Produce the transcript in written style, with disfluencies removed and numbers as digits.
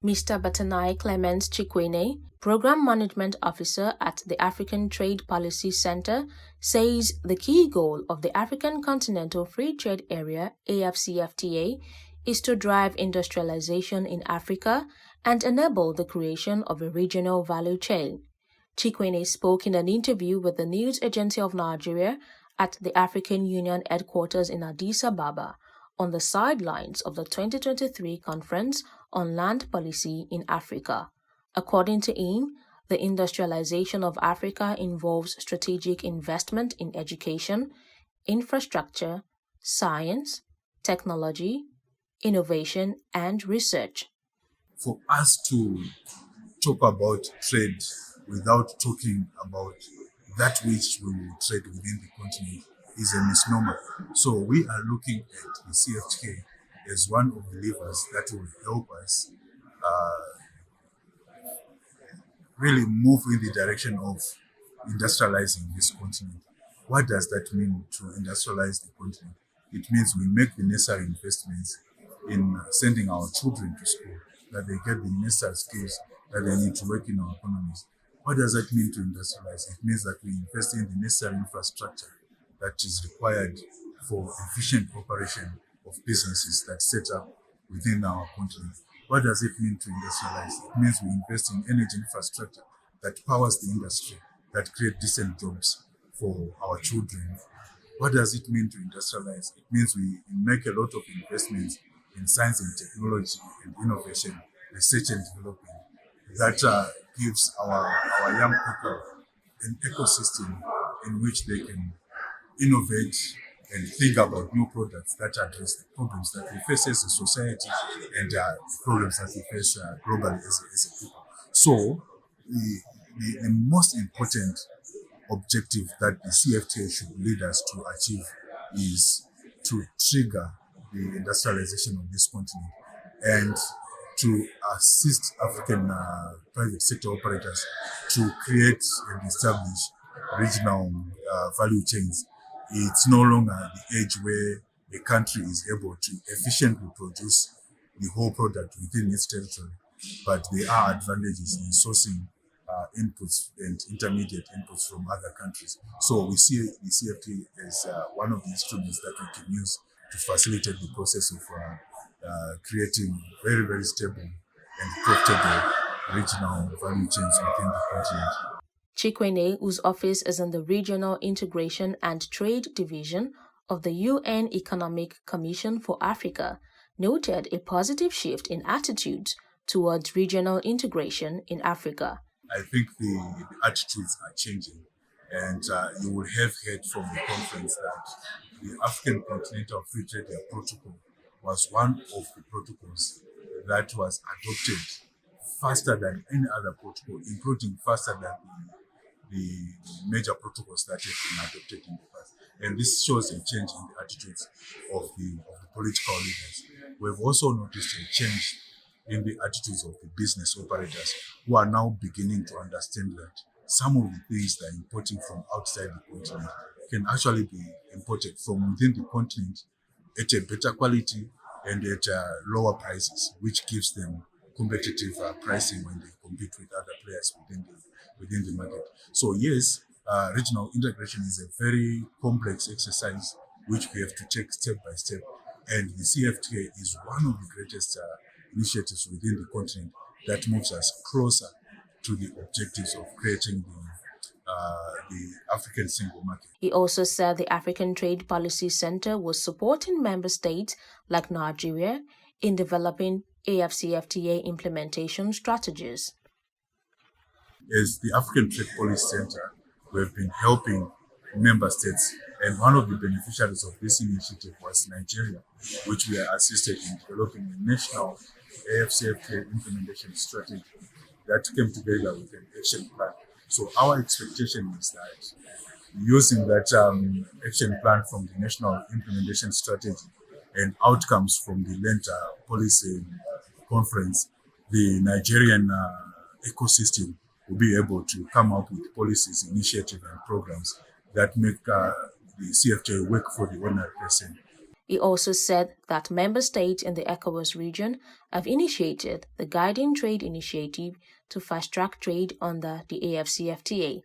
Mr. Batanai Clemence Chikewene, Program Management Officer at the African Trade Policy Center, says the key goal of the African Continental Free Trade Area (AfCFTA) is to drive industrialization in Africa and enable the creation of a regional value chain. Chikewene spoke in an interview with the News Agency of Nigeria at the African Union headquarters in Addis Ababa on the sidelines of the 2023 Conference on Land Policy in Africa. According to him, the industrialization of Africa involves strategic investment in education, infrastructure, science, technology, innovation, and research. For us to talk about trade without talking about that which we will trade within the continent is a misnomer. So we are looking at the CFTA as one of the levers that will help us really move in the direction of industrializing this continent. What does that mean to industrialize the continent? It means we make the necessary investments in sending our children to school, that they get the necessary skills that they need to work in our economies. What does that mean to industrialize? It means that we invest in the necessary infrastructure that is required for efficient operation of businesses that set up within our continent. What does it mean to industrialize? It means we invest in energy infrastructure that powers the industry, that create decent jobs for our children. What does it mean to industrialize? It means we make a lot of investments in science and technology and innovation, research and development that gives our young people an ecosystem in which they can innovate and think about new products that address the problems that we face as a society and problems that we face globally as a people. So the most important objective that the CFTA should lead us to achieve is to trigger the industrialization of this continent and to assist African private sector operators to create and establish regional value chains. It's no longer the age where a country is able to efficiently produce the whole product within its territory, but there are advantages in sourcing inputs and intermediate inputs from other countries. So we see the CFTA as one of the instruments that we can use to facilitate the process of creating very, very stable and profitable regional value chains within the continent. Chikewene, whose office is in the Regional Integration and Trade Division of the UN Economic Commission for Africa, noted a positive shift in attitudes towards regional integration in Africa. I think the attitudes are changing, and you will have heard from the conference that the African Continental Free Trade Protocol was one of the protocols that was adopted faster than any other protocol, including faster than the major protocols that have been adopted in the past. And this shows a change in the attitudes of the political leaders. We've also noticed a change in the attitudes of the business operators who are now beginning to understand that some of the things they're importing from outside the continent can actually be imported from within the continent at a better quality and at lower prices, which gives them competitive pricing when they compete with other players within the market. So yes, regional integration is a very complex exercise which we have to take step by step. And the CFTA is one of the greatest initiatives within the continent that moves us closer to the objectives of creating the African single market. He also said the African Trade Policy Center was supporting member states like Nigeria in developing AfCFTA implementation strategies. As the African Trade Policy Center, we have been helping member states, and one of the beneficiaries of this initiative was Nigeria, which we are assisted in developing a national AfCFTA implementation strategy that came together with an action plan. So our expectation is that using that action plan from the national implementation strategy and outcomes from the Land Policy Conference, the Nigerian ecosystem will be able to come up with policies, initiatives, and programs that make the CFTA work for the ordinary person. He also said that member states in the ECOWAS region have initiated the Guiding Trade Initiative to fast-track trade under the AfCFTA.